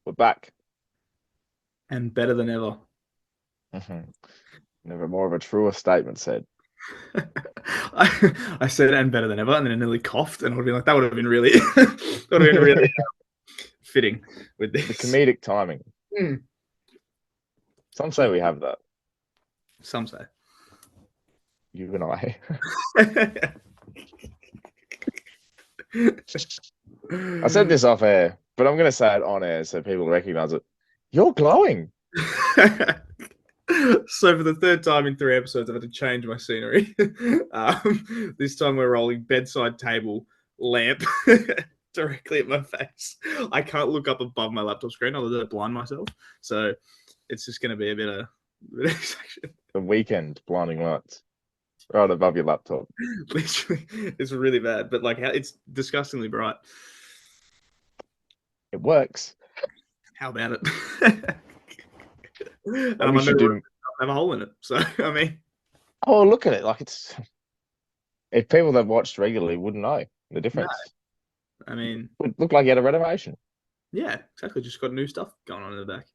We're back. And better than ever. Never more of a truer statement said. I said and better than ever, and then I nearly coughed, and I would be like, that would have been really, that would have been really The fitting with this. comedic timing. Mm. Some say we have that. Some say. You and I. I said this off air, but I'm going to say it on air so people recognize it. You're glowing. So for the third time in 3 episodes, I've had to change my scenery. This time we're rolling bedside table lamp directly at my face. I can't look up above my laptop screen, otherwise I blind myself. So it's just going to be a bit of section. The weekend blinding lights right above your laptop. Literally, it's really bad, but like it's disgustingly bright. It works. How about it? And Maybe I'm we under should do. have a hole in it. So I mean, Oh, look at it. Like it's. If people that watched regularly wouldn't know the no, difference. I mean, It would look like you had a renovation. yeah, exactly. Just got new stuff going on in the back.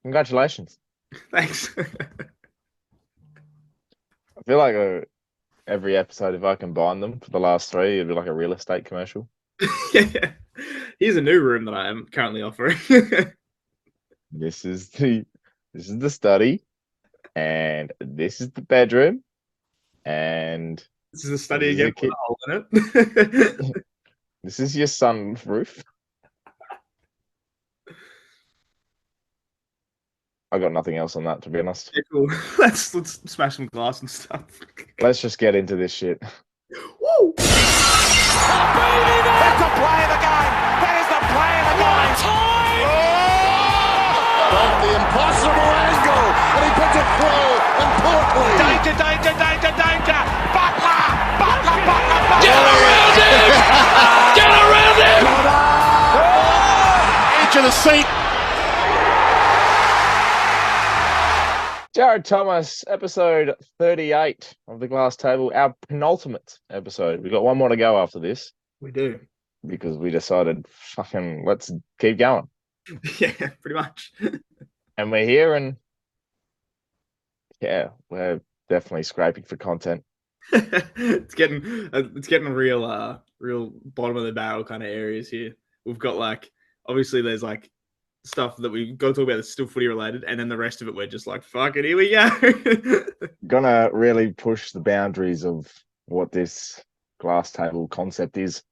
Congratulations. Thanks. I feel like every episode, if I combine them for the last three, it'd be like a real estate commercial. Yeah. Here's a new room that I am currently offering. This is the study, and this is the bedroom, and This is a this study is again a with kid. a hole in it. This is your sunroof. I got nothing else on that, to be honest. Yeah, cool. Let's smash some glass and stuff. Let's just get into this shit. Woo! That's the play of the game. That is the play of the game. Time! From the impossible angle, and he puts it through, and Portland. Danger, danger, danger, danger. Butler, Butler, Butler, Butler. Get around him! Get around him! Edge of the seat. Jared Thomas, episode 38 of the Glass Table, our penultimate episode. We've got one more to go after this We do. because we decided, fucking, let's keep going. Yeah, pretty much. And we're here, and yeah, we're definitely scraping for content. It's getting real bottom of the barrel kind of areas here. We've got like obviously there's like stuff that we've got to talk about that's still footy related, and then the rest of it we're just like, fuck it, here we go. Gonna really push the boundaries of what this Glass Table concept is.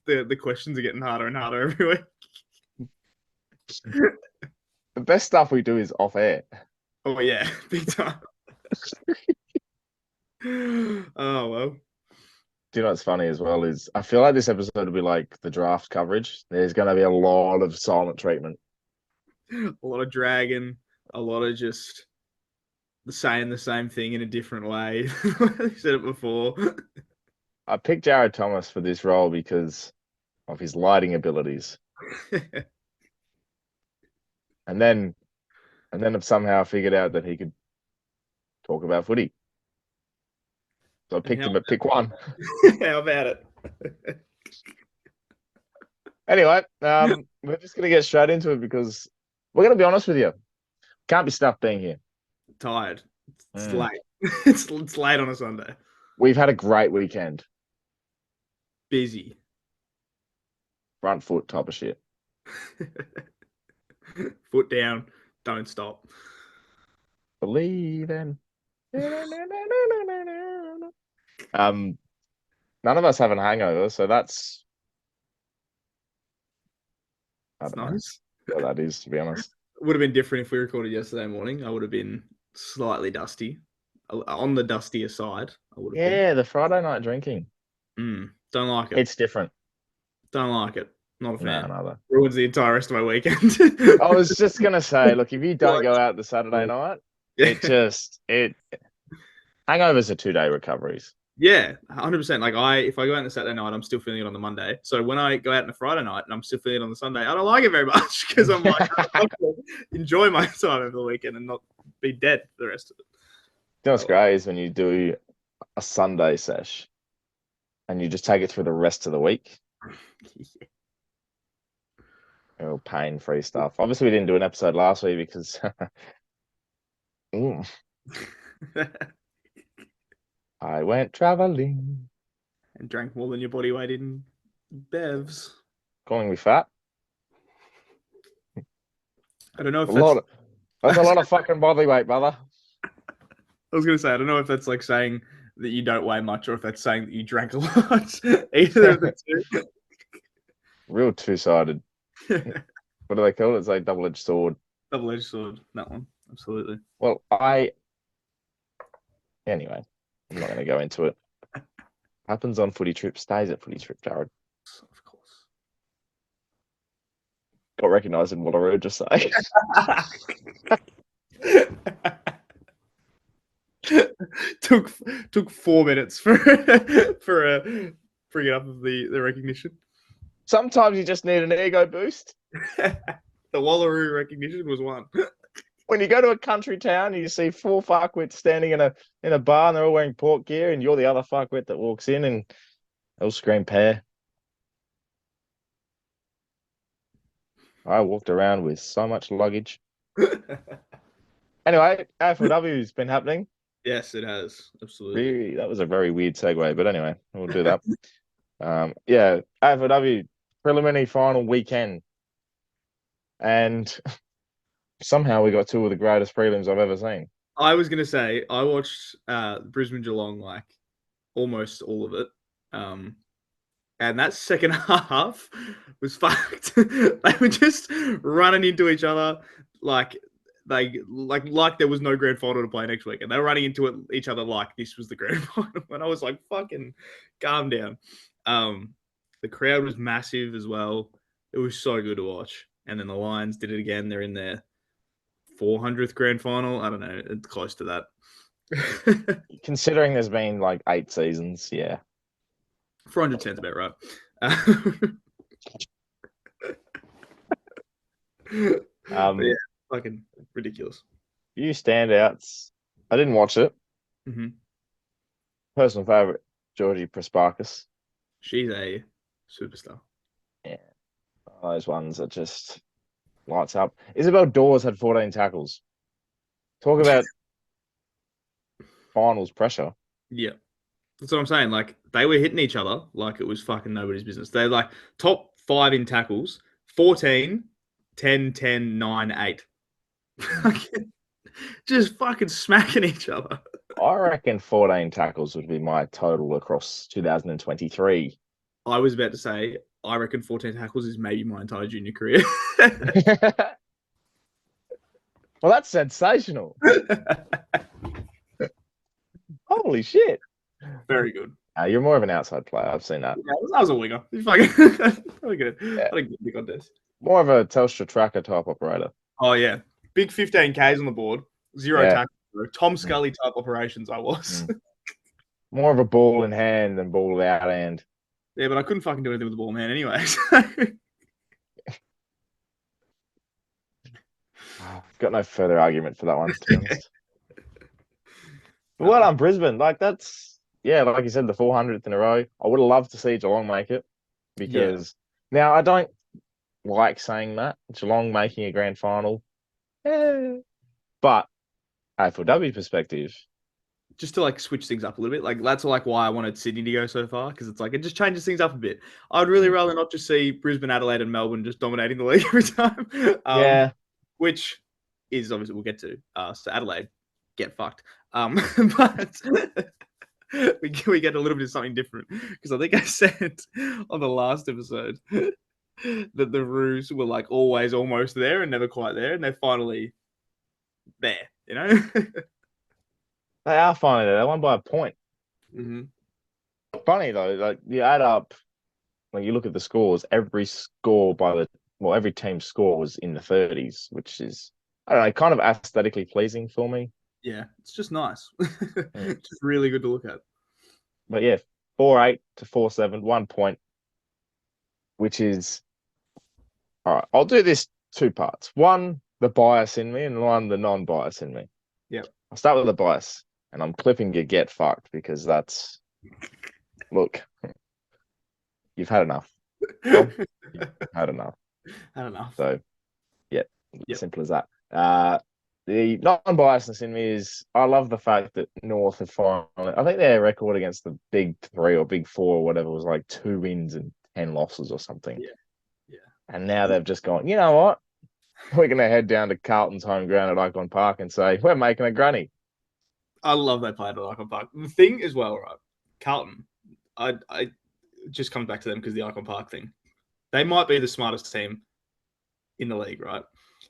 The questions are getting harder and harder every week. The best stuff we do is off air. Oh yeah, big time. Oh well. Do you know what's funny as well is I feel like this episode will be like the draft coverage. There's going to be a lot of silent treatment. A lot of dragging, a lot of just saying the same thing in a different way. You said it before. I picked Jared Thomas for this role because of his lighting abilities. And then I've somehow figured out that he could talk about footy. So I picked him at pick one. How about it? Anyway, we're just going to get straight into it because we're going to be honest with you. Can't be stuffed being here. Tired. It's late. It's late on a Sunday. We've had a great weekend. Busy. Front foot type of shit. Foot down. Don't stop. Believe in. None of us have a hangover, so that's Nice. what that is, to be honest. It would have been different if we recorded yesterday morning. I would have been slightly dusty. On the dustier side, I would have Yeah, the Friday night drinking. been. Don't like it. It's different. Don't like it. Not a fan. No. Ruins the entire rest of my weekend. I was just gonna say, look, if you don't go out the Saturday night, it hangovers are 2-day recoveries. Yeah, 100%. Like if I go out on the Saturday night, I'm still feeling it on the Monday. So when I go out on the Friday night and I'm still feeling it on the Sunday, I don't like it very much because I'm like, I enjoy my time over the weekend and not be dead for the rest of it. You know what's great is when you do a Sunday sesh and you just take it through the rest of the week. Yeah. real pain-free stuff. Obviously, we didn't do an episode last week because I went traveling. And drank more than your body weight in bevs. Calling me fat. I don't know if That's a lot of fucking body weight, brother. I was going to say, I don't know if that's like saying that you don't weigh much or if that's saying that you drank a lot. Either of the two. Real two-sided. What do they call it? It's like double-edged sword. Double-edged sword, that one. Absolutely. Well, anyway, I'm not going to go into it. Happens on footy trip, stays at footy trip, Jared. Of course. Got recognised in Wallaroo, just say. took 4 minutes for bring it up of the recognition. Sometimes you just need an ego boost. The Wallaroo recognition was one. When you go to a country town and you see 4 fuckwits standing in a bar and they're all wearing port gear and you're the other fuckwit that walks in and they'll scream pair. I walked around with so much luggage. Anyway, AFLW's been happening. Yes, it has. Absolutely. Really, that was a very weird segue, but anyway, we'll do that. Yeah, AFLW preliminary final weekend. And somehow we got 2 of the greatest prelims I've ever seen. I was going to say, I watched Brisbane Geelong, like, almost all of it. And that second half was fucked. They were just running into each other like there was no grand final to play next week. And they were running into each other like this was the grand final. And I was like, fucking calm down. The crowd was massive as well. It was so good to watch. And then the Lions did it again. They're in their 400th grand final. I don't know. It's close to that. Considering there's been like 8 seasons, yeah. 400 sounds about right. Yeah, fucking ridiculous. Few standouts. I didn't watch it. Mm-hmm. Personal favourite, Georgie Prasparkas. She's a superstar. Yeah. Those ones that just lights up. Isabel Dawes had 14 tackles. Talk about finals pressure. Yeah. That's what I'm saying. Like, they were hitting each other like it was fucking nobody's business. They're like top 5 in tackles, 14, 10, 10, 9, 8. Just fucking smacking each other. I reckon 14 tackles would be my total across 2023. I was about to say, I reckon 14 tackles is maybe my entire junior career. Well, that's sensational. Holy shit. Very good. You're more of an outside player. I've seen that. Yeah, I was a winger. You fucking very good. Yeah. I didn't get the contest. More of a Telstra tracker type operator. Oh, yeah. Big 15Ks on the board. 0 Yeah. tackles. Tom Scully type operations I was. More of a ball in hand than ball out hand. Yeah, but I couldn't fucking do anything with the ball, man, anyway. Got no further argument for that one, to be honest. But well done, Brisbane. Like, that's, yeah, like you said, the 400th in a row. I would have loved to see Geelong make it because now I don't like saying that. Geelong making a grand final. But AFLW perspective. Just to like switch things up a little bit. Like, that's like why I wanted Sydney to go so far, because it's like it just changes things up a bit. I'd really rather not just see Brisbane, Adelaide, and Melbourne just dominating the league every time. Yeah. Which is obviously we'll get to. So Adelaide, get fucked. But we get a little bit of something different, because I think I said on the last episode that the Roos were like always almost there and never quite there, and they're finally there, you know? They are finally there. They won by a point. Mm-hmm. Funny though, like you add up, when you look at the scores, every team's score was in the 30s, which is, I don't know, kind of aesthetically pleasing for me. Yeah, it's just nice. It's just really good to look at. But yeah, 4-8 to 4-7, 1 point, which is, all right, I'll do this 2 parts. One, the bias in me, and one, the non-bias in me. Yep. I'll start with the bias, and I'm clipping your get fucked because that's, look, you've had enough. You've had enough. I don't know. So, yeah, simple as that. The non-biasness in me is I love the fact that North have finally. I think their record against the big three or big four or whatever was like 2 wins and 10 losses or something. Yeah. And now they've just gone, you know what? We're going to head down to Carlton's home ground at Icon Park and say, we're making a granny. I love they played at Icon Park. The thing as well, right? Carlton, I just comes back to them because the Icon Park thing. They might be the smartest team in the league, right?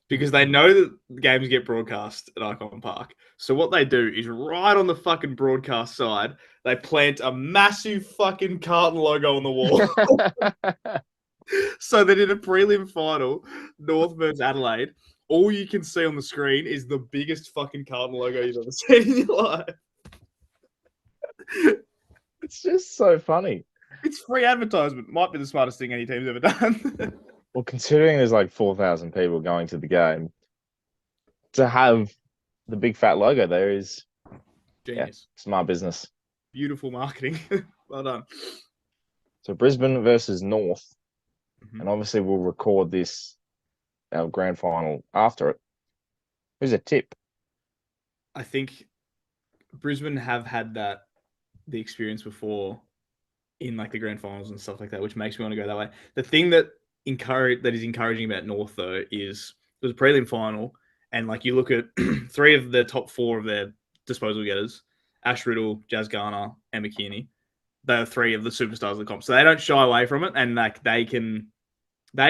Because they know that games get broadcast at Icon Park. So what they do is right on the fucking broadcast side, they plant a massive fucking Carlton logo on the wall. So that in a prelim final, North versus Adelaide, all you can see on the screen is the biggest fucking Carlton logo you've ever seen in your life. It's just so funny. It's free advertisement. Might be the smartest thing any team's ever done. Well, considering there's like 4,000 people going to the game, to have the big fat logo there is Genius. smart business. Beautiful marketing. Well done. So Brisbane versus North. Mm-hmm. And obviously we'll record this, our grand final after it. Who's a tip? I think Brisbane have had the experience before in like the grand finals and stuff like that, which makes me want to go that way. The thing that is encouraging about North though is it was a prelim final, and like you look at 3 of the top 4 of their disposal getters, Ash Riddle, Jazz Garner, and McKinney. They're 3 of the superstars of the comp, so they don't shy away from it, and like they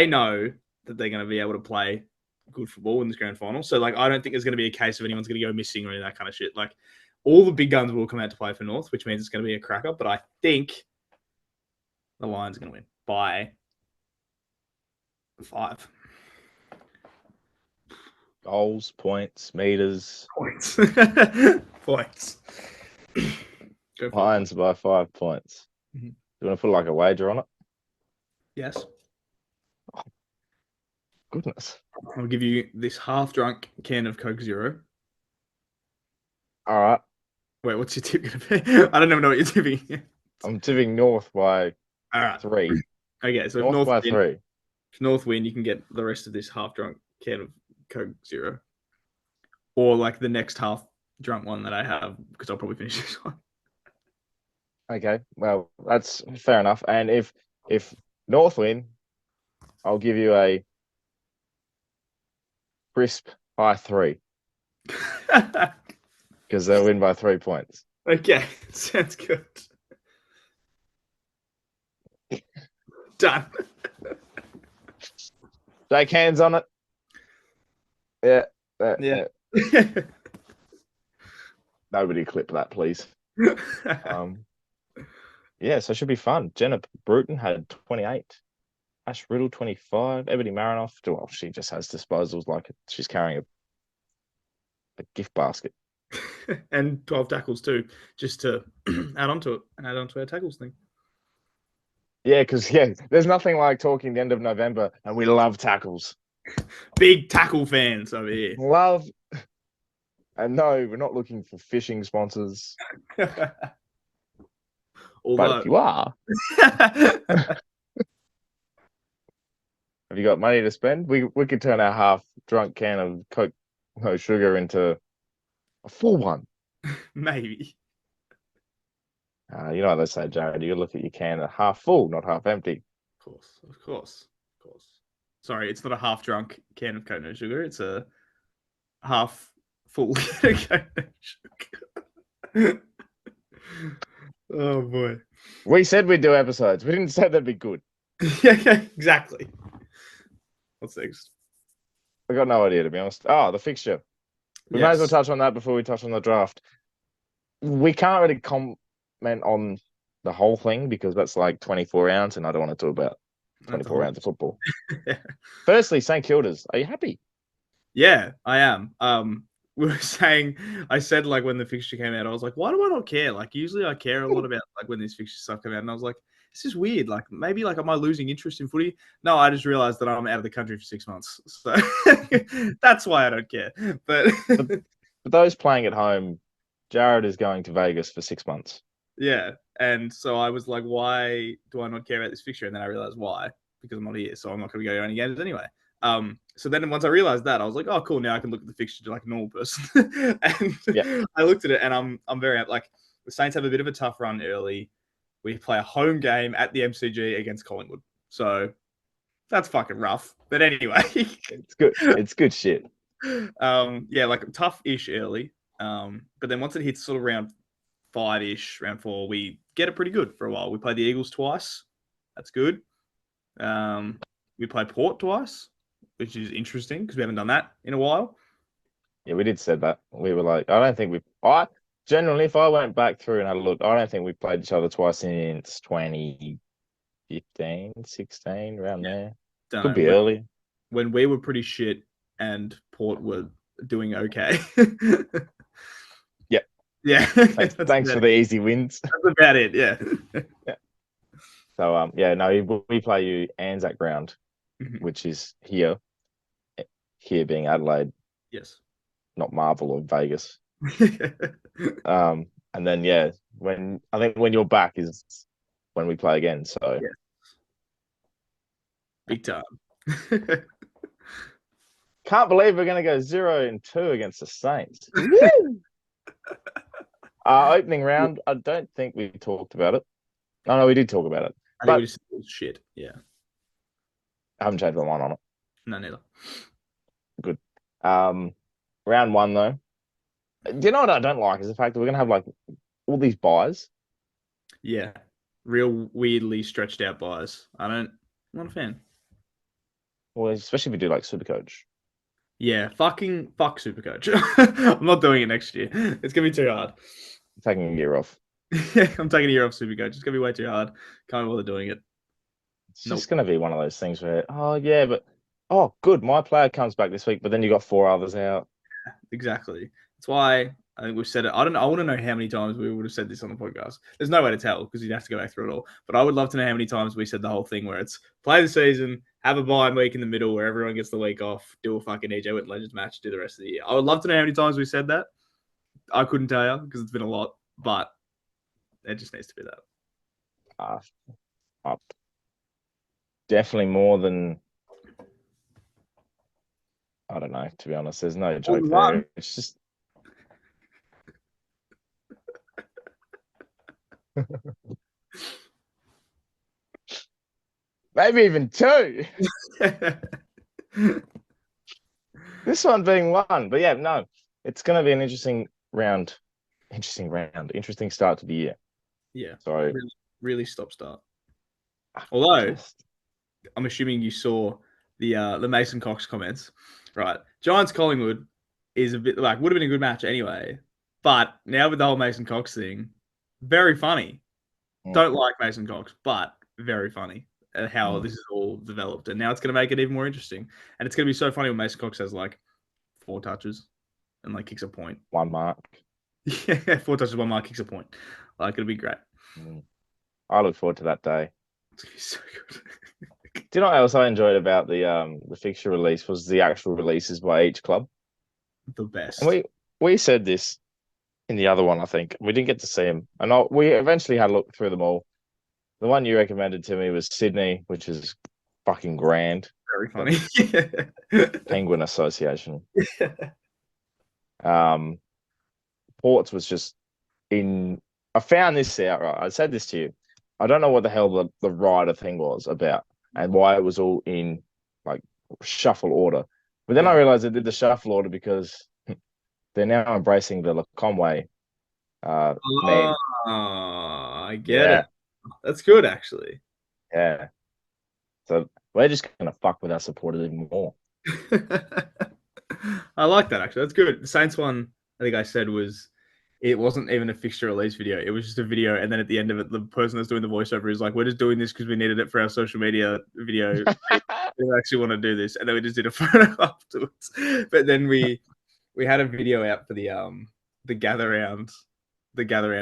know that they're going to be able to play good football in this grand final. So like I don't think there's going to be a case of anyone's going to go missing or any of that kind of shit. Like all the big guns will come out to play for North, which means it's going to be a cracker. But I think the Lions are going to win by 5 Goals, points, meters. points. Points. Go for Lions by 5 points. Mhm. You want to put like a wager on it? Yes. Goodness. I'll give you this half-drunk can of Coke Zero. All right. Wait, what's your tip going to be? I don't even know what you're tipping. I'm tipping North by All right. 3. Okay, so North by 3. If North win, you can get the rest of this half-drunk can of Coke Zero. Or like the next half-drunk one that I have, because I'll probably finish this one. Okay, well, that's fair enough. And if North win, I'll give you a crisp by 3 because they'll win by 3 points. Okay, sounds good. Done. Shake hands on it. Yeah. Yeah. Nobody clip that, please. Yeah, so it should be fun. Jenna Bruton had 28. Ash Riddle, 25. Ebony Marinoff, well, she just has disposals like she's carrying a gift basket. And 12 tackles too, just to add on to it and add on to our tackles thing. Yeah, because there's nothing like talking the end of November, and we love tackles. Big tackle fans over here. Love. And no, we're not looking for fishing sponsors. Although, but if you are, have you got money to spend? We could turn our half-drunk can of Coke, no sugar, into a full one. Maybe. You know what they say, Jared. You look at your can at half full, not half empty. Of course. Sorry, it's not a half-drunk can of Coke no sugar. It's a half full can of Coke no sugar. Oh boy. We said we'd do episodes. We didn't say they'd be good. Yeah, exactly. What's next? I got no idea, to be honest. Oh, the fixture. We may as well touch on that before we touch on the draft. We can't really comment on the whole thing because that's like 24 rounds, and I don't want to talk about 24 rounds of football. Yeah. Firstly, St Kilda's. Are you happy? Yeah, I am. We were saying, I said like when the fixture came out, I was like, why do I not care? Like usually I care a lot about like when this fixture stuff came out, and I was like, this is weird. Like maybe like am I losing interest in footy? No, I just realized that I'm out of the country for 6 months, so that's why I don't care. But for those playing at home, Jared is going to Vegas for 6 months. Yeah, and so I was like, why do I not care about this fixture? And then I realized why. because I'm not here, so I'm not going to go to any games anyway. So then once I realized that, I was like, oh, cool. Now I can look at the fixture like a normal person. And I looked at it, and I'm very like, the Saints have a bit of a tough run early. We play a home game at the MCG against Collingwood, so that's fucking rough. But anyway, it's good. It's good shit. Yeah, like tough-ish early. But then once it hits sort of round 5-ish, round 4, we get it pretty good for a while. We play the Eagles twice. That's good. We play Port twice, which is interesting because we haven't done that in a while. Yeah, we did said that. We were like, I don't think generally, if I went back through and had a look, I don't think we played each other twice since 2015, 16, around there. Could be early. When we were pretty shit and Port were doing okay. Yeah. Yeah. Thanks for the easy wins. That's about it, yeah. So, no, we play you Anzac ground, which is here being Adelaide. Yes. Not Marvel or Vegas. And then, when you're back is when we play again. So, big time. Can't believe we're going to go 0-2 against the Saints. Our opening round, I don't think we talked about it. No, we did talk about it. I think we just said shit. Yeah. I haven't changed my mind on it. No, neither. Good. Round 1, though. Do you know what I don't like is the fact that we're going to have like all these buys. Yeah. Real weirdly stretched out buys. I'm not a fan. Well, especially if we do like Supercoach. Yeah, fuck Supercoach. I'm not doing it next year. It's going to be too hard. I'm taking a year off. I'm taking a year off Supercoach. It's going to be way too hard. Can't bother doing it. It's just going to be one of those things where, good, my player comes back this week, but then you got 4 others out. Exactly. That's why I think we've said it. I want to know how many times we would have said this on the podcast. There's no way to tell because you'd have to go back through it all. But I would love to know how many times we said the whole thing where it's play the season, have a bye week in the middle where everyone gets the week off, do a fucking EJ with Legends match, do the rest of the year. I would love to know how many times we said that. I couldn't tell you because it's been a lot, but it just needs to be that. Definitely more than, I don't know, to be honest. There's no joke there. It's just maybe even 2. This one being 1. But yeah, no, it's going to be an interesting round. Interesting start to the year. Yeah. So really stop-start. Although, I'm assuming you saw the Mason Cox comments, right? Giants Collingwood is a bit like would have been a good match anyway, but now with the whole Mason Cox thing, very funny. Don't like Mason Cox, but very funny at how this is all developed, and now it's going to make it even more interesting. And it's going to be so funny when Mason Cox has like 4 touches and like kicks a point, 1 mark. Yeah, 4 touches, 1 mark, kicks a point. Like it'll be great. I look forward to that day. It's going to be so good. Do you know what else I enjoyed about the fixture release was the actual releases by each club? The best. And we said this in the other one, I think. We didn't get to see them. And we eventually had a look through them all. The one you recommended to me was Sydney, which is fucking grand. Very funny. Penguin Association. Ports was just I found this out, right? I said this to you. I don't know what the hell the rider thing was about and why it was all in like shuffle order. But then I realized they did the shuffle order because they're now embracing the Conway name. I get it. That's good, actually. Yeah. So we're just going to fuck with our supporters even more. I like that, actually. That's good. The Saints one, I think I said it wasn't even a fixture release video. It was just a video. And then at the end of it, the person that's doing the voiceover is like, we're just doing this because we needed it for our social media video. We actually want to do this. And then we just did a photo afterwards. But then we had a video out for the gather round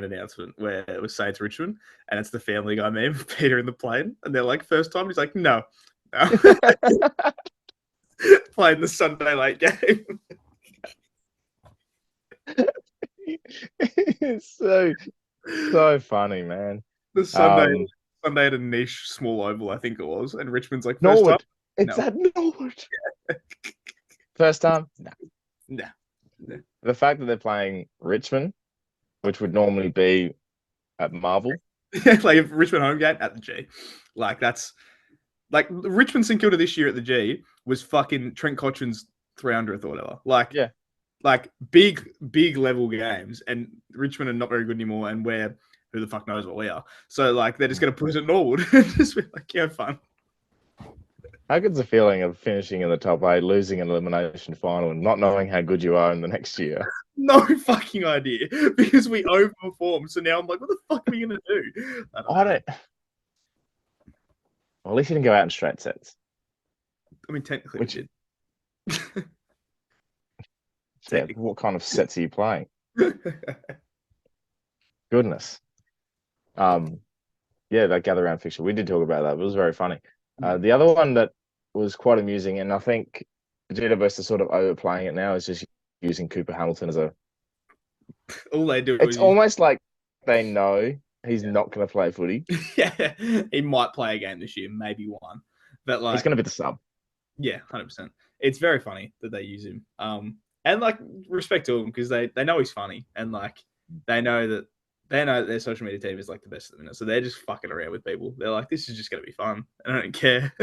announcement where it was Saints Richmond. And it's the Family Guy meme of Peter in the plane. And they're like, first time? He's like, no. Playing the Sunday late game. It's so funny, man. The Sunday Sunday at a niche small oval, I think it was, and Richmond's like first Norwood. time. It's No. at Norwood. First time? No. No. The fact that they're playing Richmond, which would normally be at Marvel. Like if Richmond home game at the G. Like that's like Richmond St Kilda this year at the G was fucking Trent Cochran's 300th or whatever. Like, Yeah. Like big level games, and Richmond are not very good anymore, and we're who the fuck knows what we are. So like they're just gonna put us at Norwood and just be like, yeah, fun. How good's the feeling of finishing in the top 8, losing an elimination final, and not knowing how good you are in the next year? No fucking idea, because we overperformed. So now I'm like, what the fuck are we gonna do? I don't. Well, at least you didn't go out in straight sets. I mean, technically, Which- we did. Yeah, what kind of sets are you playing? Goodness. Yeah, that gather round fixture. We did talk about that. It was very funny. The other one that was quite amusing, and I think GWS are sort of overplaying it now, is just using Cooper Hamilton as a. All they do. It's almost like they know he's not going to play footy. Yeah, he might play a game this year, maybe one, but like He's going to be the sub. Yeah, 100%. It's very funny that they use him. And like respect to him because they know he's funny, and like they know that their social media team is like the best at the minute. So they're just fucking around with people. They're like, this is just gonna be fun. I don't care.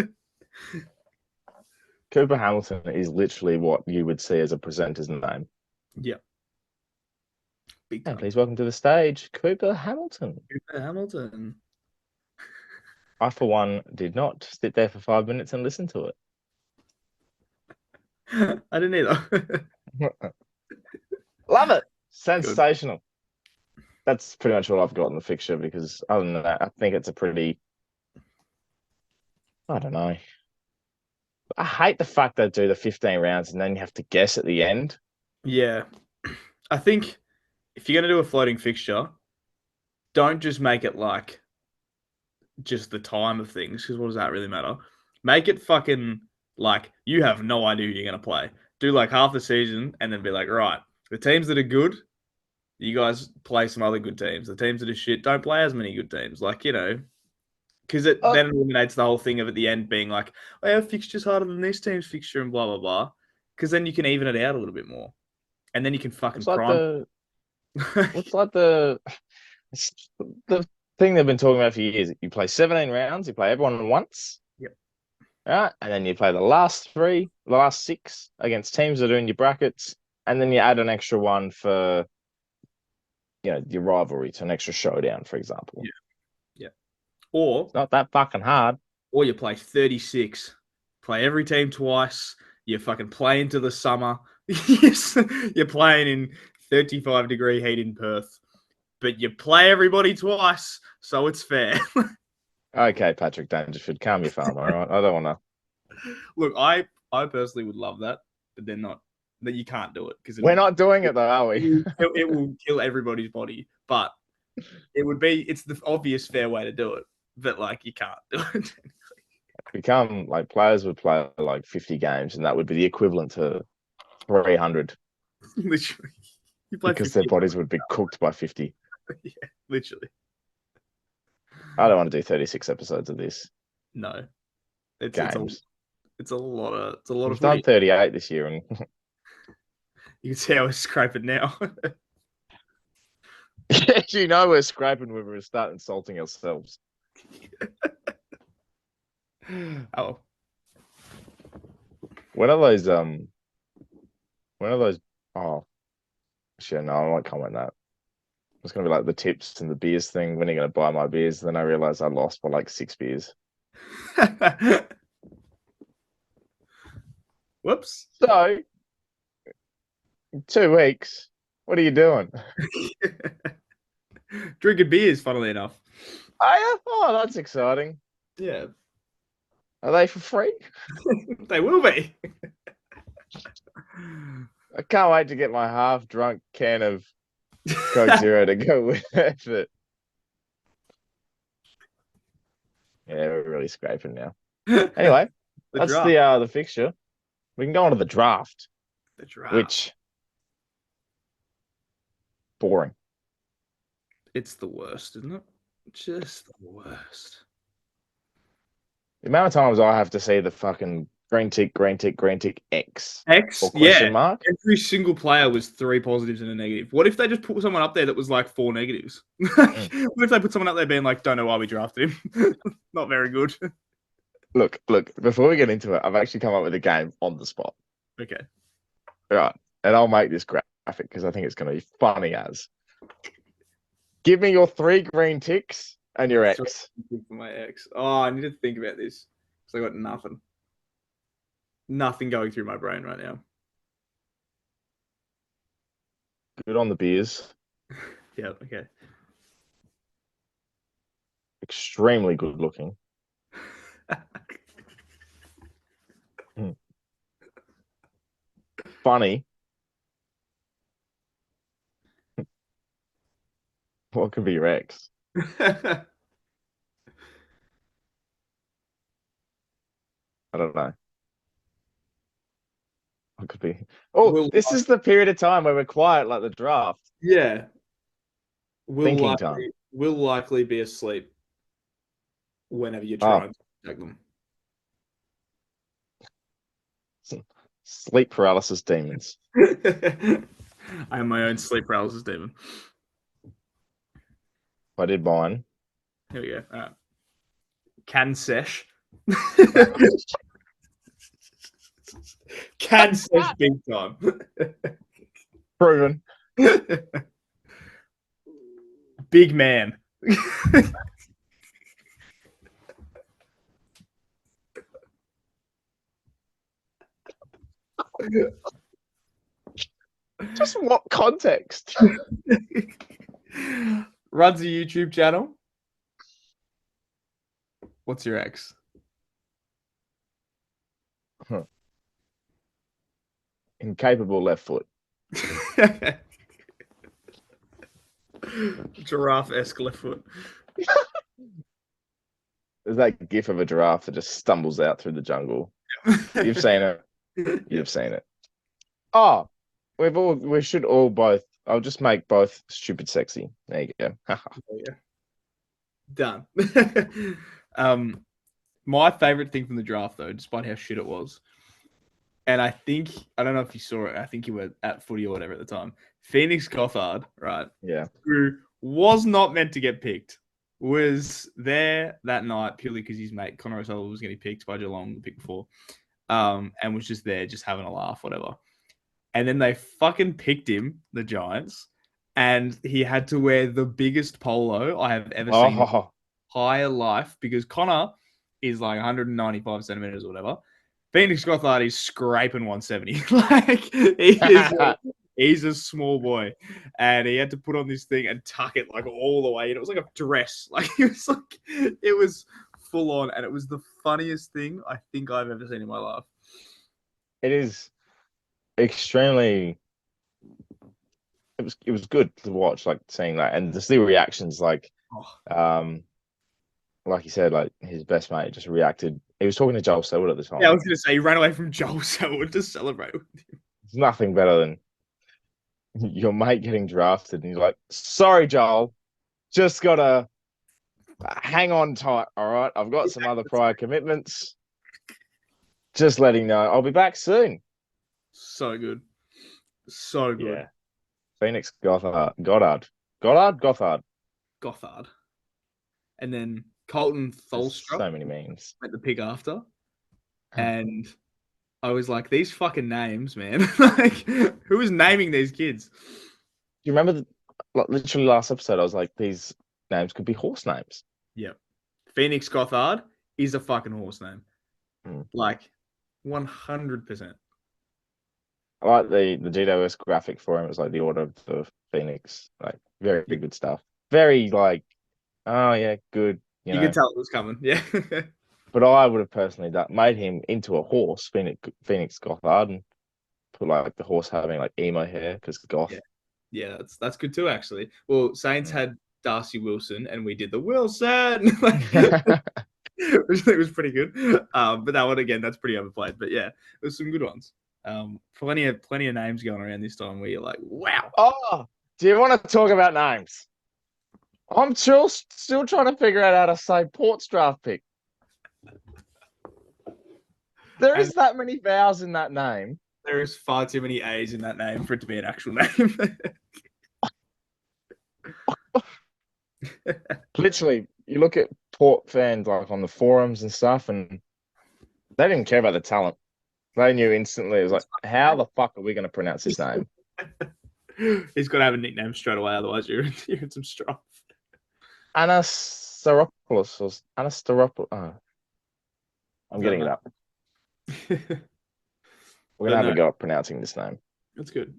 Cooper Hamilton is literally what you would see as a presenter's name. Yeah. Big time. And please welcome to the stage, Cooper Hamilton. Cooper Hamilton. I, for one, did not sit there for 5 minutes and listen to it. I didn't either. Love it. Sensational. That's pretty much all I've got in the fixture, because other than that, I think it's a pretty, I don't know. I hate the fact they do the 15 rounds and then you have to guess at the end. Yeah. I think if you're going to do a floating fixture, don't just make it like just the time of things, because what does that really matter? Make it fucking like you have no idea who you're going to play. Do like half the season and then be like, right, the teams that are good, you guys play some other good teams. The teams that are shit, don't play as many good teams. Like, you know, because it then eliminates the whole thing of at the end being like, oh, our fixture's harder than this team's fixture and blah, blah, blah. Because then you can even it out a little bit more. And then you can fucking prime. It's like the thing they've been talking about for years. You play 17 rounds, you play everyone once. Yep. Right? And then you play the last 6 against teams that are in your brackets. And then you add an extra one for, you know, your rivalry to an extra showdown, for example. Yeah. Yeah. Or it's not that fucking hard. Or you play 36, play every team twice. You fucking play into the summer. You're playing in 35-degree heat in Perth, but you play everybody twice, so it's fair. Okay, Patrick Dangerfield, calm your farm, all right? I don't want to. Look, I personally would love that, but they're not. That you can't do it because we're not doing it though, are we? It will kill everybody's body, but it's the obvious fair way to do it. But like you can't do it. Become like players would play like 50 games, and that would be the equivalent to 300. Literally, because their bodies would be cooked by 50. Yeah, literally. I don't want to do 36 episodes of this. No, it's a lot of We've done 38 this year, and you can see how we're scraping now. You know we're scraping when we start insulting ourselves. Oh, when are those? Oh, shit! No, I won't comment that. It's gonna be like the tips and the beers thing. When are you gonna buy my beers? Then I realized I lost by like 6 beers. Whoops. So, 2 weeks. What are you doing? Drinking beers, funnily enough. Oh, that's exciting. Yeah. Are they for free? They will be. I can't wait to get my half-drunk can of Coke Zero to go with it. Yeah, we're really scraping now. Anyway, that's the fixture. We can go on to the draft. The draft. Which boring. It's the worst, isn't it? Just the worst. The amount of times I have to see the fucking green tick, X X, or question mark. Every single player was 3 positives and a negative. What if they just put someone up there that was like 4 negatives? What if they put someone up there being like, don't know why we drafted him? Not very good. Look, before we get into it, I've actually come up with a game on the spot. Okay. All right. And I'll make this graphic because I think it's going to be funny as. Give me your 3 green ticks and your X. For my X. Oh, I need to think about this because I got nothing. Nothing going through my brain right now. Good on the beers. Yeah, okay. Extremely good looking. Funny. What could be your X? I don't know. What could be? Oh, this is the period of time where we're quiet, like the draft. Yeah. Thinking time. Will likely be asleep whenever you're trying to protect them. Sleep paralysis demons. I am my own sleep paralysis demon. I did mine. Here we go. All right. Cansesh. Cansesh big time. Proven. Big man. Just what context? Runs a YouTube channel. What's your X? Incapable left foot. Giraffe-esque left foot. There's that gif of a giraffe that just stumbles out through the jungle. You've seen it. You've seen it. Oh, we should all both. I'll just make both stupid sexy. There you go. Done. My favorite thing from the draft, though, despite how shit it was, and I don't know if you saw it. I think you were at footy or whatever at the time. Phoenix Gothard, right? Yeah. Who was not meant to get picked, was there that night purely because his mate Connor O'Sullivan was getting picked by Geelong the pick before, and was just there, just having a laugh, whatever. And then they fucking picked him, the Giants, and he had to wear the biggest polo I have ever seen in my entire life because Connor is like 195 centimeters or whatever. Phoenix Gothard is scraping 170. Like he's a small boy, and he had to put on this thing and tuck it like all the way. And it was like a dress. Like it was full on, and it was the funniest thing I think I've ever seen in my life. It is extremely. It was good to watch, like seeing that, and to see reactions, like you said, like his best mate just reacted. He was talking to Joel Selwood at the time. Yeah, I was going to say he ran away from Joel Selwood to celebrate with him. There's nothing better than your mate getting drafted, and he's like, "Sorry, Joel, just gotta hang on tight. All right, I've got some other prior commitments. Just letting you know, I'll be back soon." So good, so good. Yeah. Phoenix Gothard, and then Colton Tholstrup. So many memes. At the pick after, and I was like, "These fucking names, man! Like, who is naming these kids?" Do you remember literally last episode? I was like, "These names could be horse names." Yeah, Phoenix Gothard is a fucking horse name, like 100%. I like the GWS graphic for him. It was like the order of the Phoenix, like very good stuff. Very like, oh yeah, good. You could tell it was coming, yeah. But I would have personally made him into a horse, Phoenix Gothard, and put like the horse having like emo hair because Goth. Yeah, that's good too, actually. Well, Saints had Darcy Wilson, and we did the Wilson, which I think was pretty good. But that one again, that's pretty overplayed. But yeah, there's some good ones. Plenty of names going around this time where you're like, wow. Oh, do you want to talk about names? I'm still trying to figure out how to say Port's draft pick. There is that many vowels in that name. There is far too many A's in that name for it to be an actual name. Literally, you look at Port fans like on the forums and stuff, and they didn't care about the talent. They knew instantly. It was like, how the fuck are we going to pronounce his name? He's got to have a nickname straight away, otherwise you're in some strife. Anastaropoulos or Anastaropoulos. Oh, I'm getting it up. We're gonna have a go at pronouncing this name. That's good.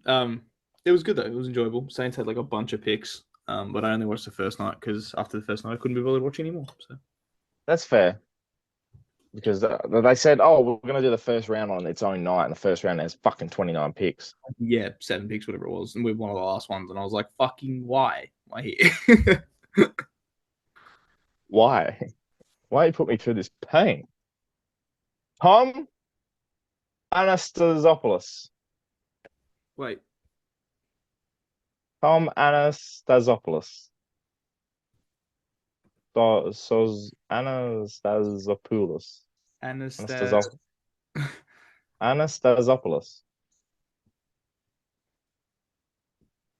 It was good though. It was enjoyable. Saints had like a bunch of picks, but I only watched the first night because after the first night I couldn't be bothered watching anymore. So that's fair. Because they said, "Oh, we're gonna do the first round on its own night," and the first round has fucking 29 picks. Yeah, 7 picks, whatever it was, and we were one of the last ones. And I was like, "Fucking why? Why here? Why? Why you put me through this pain?" Tom Anastasopoulos. Wait, Tom Anastasopoulos. Anastasopoulos. Anastasopoulos.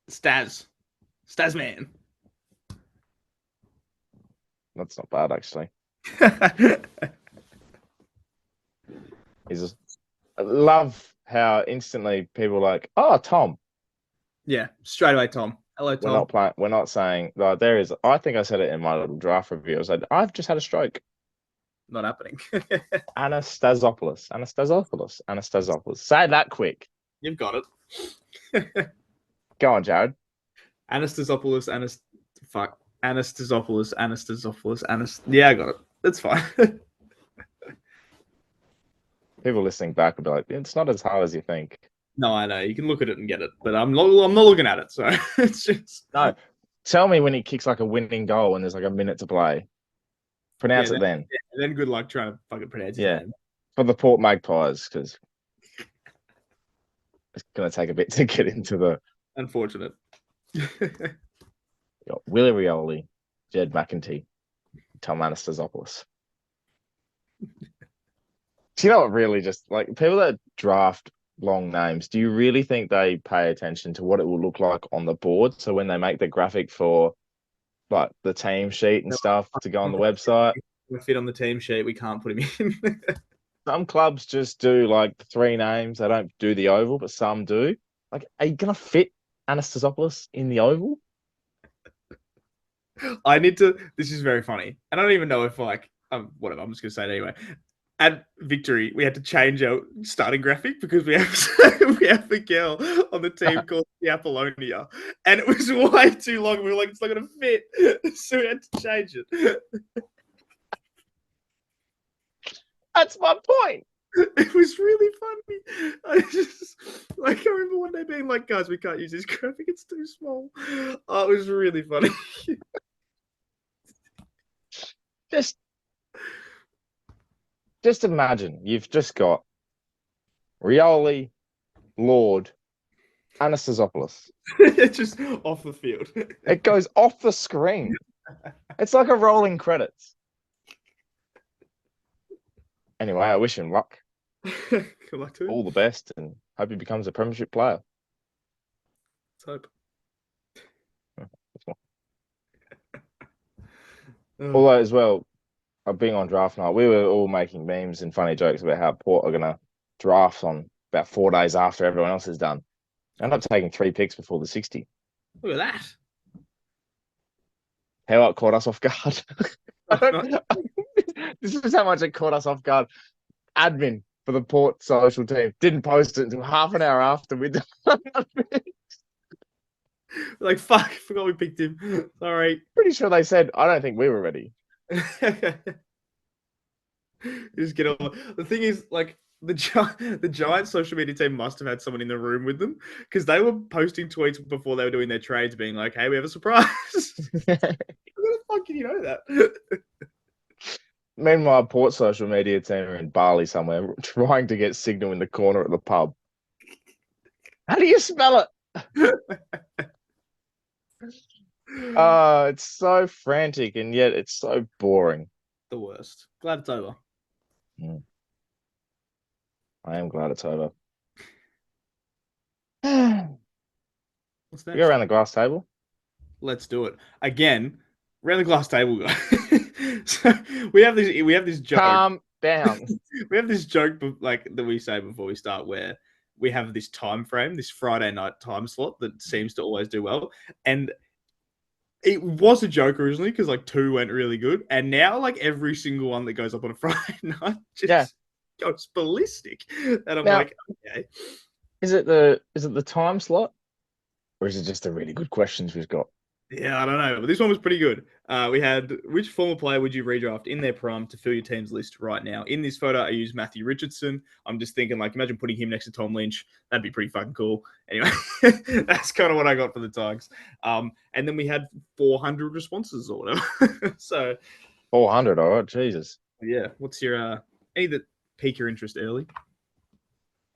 Stas man. That's not bad, actually. I love how instantly people are like, "Oh, Tom." Yeah, straight away, Tom. Hello, Tom. We're not saying like, there is. I think I said it in my little draft review. I was like, "I've just had a stroke." Not happening. Anastasopoulos. Say that quick. You've got it. Go on, Jared. Anastasopoulos. Yeah, I got it. That's fine. People listening back will be like, "It's not as hard as you think." No, I know. You can look at it and get it, but I'm not looking at it, so it's just... No. Tell me when he kicks like a winning goal and there's like a minute to play. Pronounce it then. Yeah, and then good luck trying to fucking pronounce his name. For the Port Magpies, because it's going to take a bit to get into the... Unfortunate. You got Willie Rioli, Jed McEntee, Tom Anastasopoulos. Do you know what really just... Like, people that draft long names, do you really think they pay attention to what it will look like on the board? So when they make the graphic for like the team sheet and stuff to go on the website, we fit on the team sheet, we can't put him in. Some clubs just do like 3 names. They don't do the oval, but some do. Like, are you gonna fit Anastasopoulos in the oval? I need to. This is very funny, and I don't even know if like whatever. I'm just gonna say it anyway. At Victory, we had to change our starting graphic because we have the girl on the team called the Apollonia, and it was way too long. We were like, it's not going to fit, so we had to change it. That's my point. It was really funny. I remember one day being like, guys, we can't use this graphic; it's too small. Oh, it was really funny. Just imagine you've just got Rioli, Lord, Anastasopoulos. Just off the field. It goes off the screen. It's like a rolling credits. Anyway, I wish him luck. Good luck to him. All the best, and hope he becomes a premiership player. Let's hope. Although, as well, being on draft night, we were all making memes and funny jokes about how Port are going to draft on about 4 days after everyone else is done. I ended up taking 3 picks before the 60. Look at that. How it caught us off guard. This is how much it caught us off guard. Admin for the Port social team didn't post it until half an hour after we'd done. Like, fuck, forgot we picked him. Sorry. Pretty sure they said, I don't think we were ready. Just get on. The thing is, like, the Giants social media team must have had someone in the room with them because they were posting tweets before they were doing their trades being like, hey, we have a surprise. How the fuck can you know that? Meanwhile, Port social media team are in Bali somewhere trying to get signal in the corner at the pub. How do you spell it? It's so frantic and yet it's so boring. The worst. Glad it's over. I am glad it's over. We What's go next? around the glass table. Let's do it again. Around the glass table, guy. So we have this joke. Calm down. We have this joke like that we say before we start, where we have this time frame, this Friday night time slot that seems to always do well, and it was a joke originally because like 2 went really good, and now like every single one that goes up on a Friday night just goes ballistic, and I'm Now, like, okay, is it the time slot, or is it just the really good questions we've got? yeah, I don't know, but this one was pretty good. We had, which former player would you redraft in their prime to fill your team's list right now? In this photo, I use Matthew Richardson. I'm just thinking, like, imagine putting him next to Tom Lynch. That'd be pretty fucking cool. Anyway, that's kind of what I got for the Tigers. And then we had 400 responses or whatever. So 400, all right, Jesus. yeah, what's your any that pique your interest early?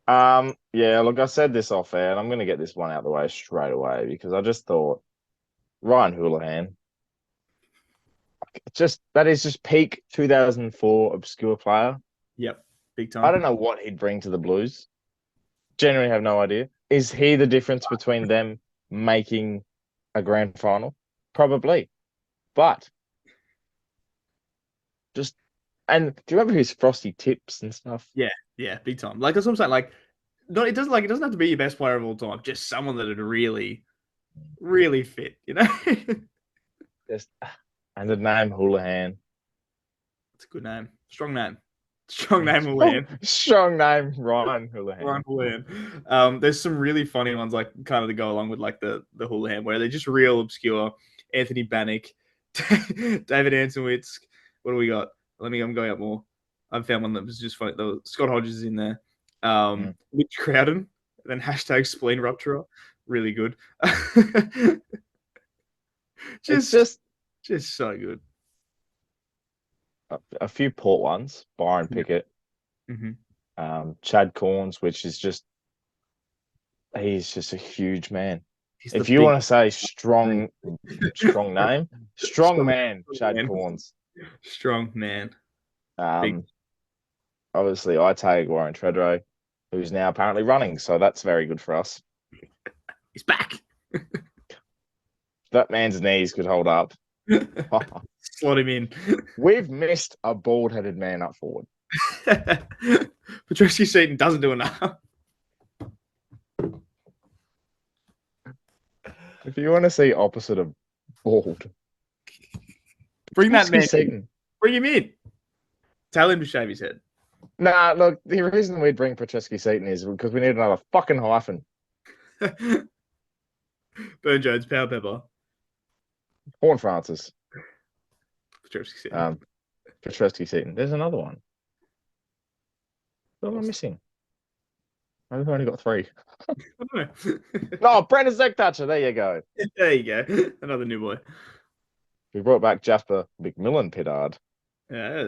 Yeah, look, I said this off air, and I'm gonna get this one out of the way straight away because I just thought Ryan Houlihan. That is just peak 2004 obscure player. Yep, big I time. don't know what he'd bring to the Blues. Genuinely have no idea. Is he the difference between them making a grand final? Probably. But just and do you remember his frosty tips and stuff? Yeah, big time. Like that's what I'm saying. Like, no, it doesn't have to be your best player of all time. Just someone that would really, really fit. You know. Just and the name Houlihan. It's a good name. Strong name. Strong name, Houlihan. Strong name, Ryan Houlihan. Ryan Houlihan. There's some really funny ones, like kind of to go along with like the Houlihan, where they're just real obscure. Anthony Bannock, David Anselwitz. What do we got? I'm going up more. I found one that was just funny. Scott Hodges is in there. Mitch Crowden. Then hashtag spleen rupturer. Really good. It's just so good. a few port ones. Byron Pickett. Mm-hmm. Chad Corns, which is he's just a huge man. He's if you want to say strong name, strong man, Chad man. Corns. Strong man. Obviously, I take Warren Treadray, who's now apparently running, so that's very good for us. He's back. That man's knees could hold up. Slot him in. We've missed a bald-headed man up forward. Petrovsky Seaton doesn't do enough. If you want to see opposite of bald, bring that man Seaton. Bring him in. Tell him to shave his head. Nah, look, the reason we'd bring Petrovsky Seaton is because we need another fucking hyphen. Burn Jones, Power Pepper. Horn Francis. Petrovsky Seaton. Petrovsky Seaton. There's another one. What am I missing? I've only got 3. No, Brendan Zektoucher. There you go. There you go. Another new boy. We brought back Jasper McMillan Pittard. Yeah.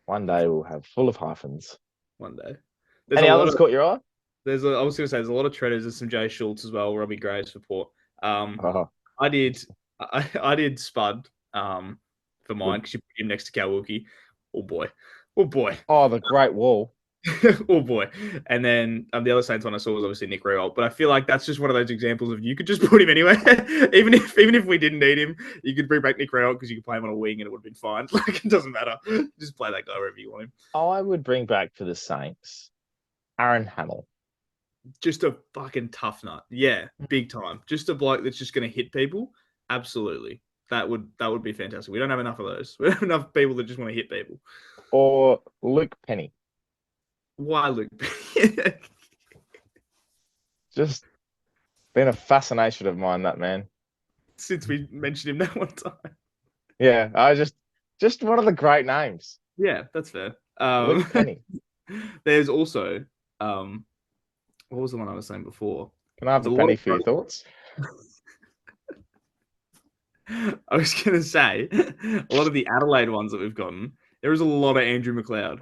One day we'll have full of hyphens. One day. Any others caught your eye? I was going to say, there's a lot of treaders. There's some Jay Schultz as well, Robbie Graves for Port. I did Spud for mine because you put him next to Cal Wilkie. Oh, boy. Oh, the Great Wall. Oh, boy. And then the other Saints one I saw was obviously Nick Riewoldt. But I feel like that's just one of those examples of you could just put him anywhere. even if we didn't need him, you could bring back Nick Riewoldt because you could play him on a wing and it would have been fine. Like, it doesn't matter. Just play that guy wherever you want him. I would bring back for the Saints Aaron Hamill. Just a fucking tough nut. Yeah, big time. Just a bloke that's just going to hit people. Absolutely. That would be fantastic. We don't have enough of those. We don't have enough people that just want to hit people. Or Luke Penny. Why Luke Penny? Just been a fascination of mine, that man. Since we mentioned him that one time. Yeah, I just one of the great names. Yeah, that's fair. Luke Penny. There's also what was the one I was saying before? Can I have a penny for your thoughts? I was going to say, a lot of the Adelaide ones that we've gotten, there is a lot of Andrew McLeod.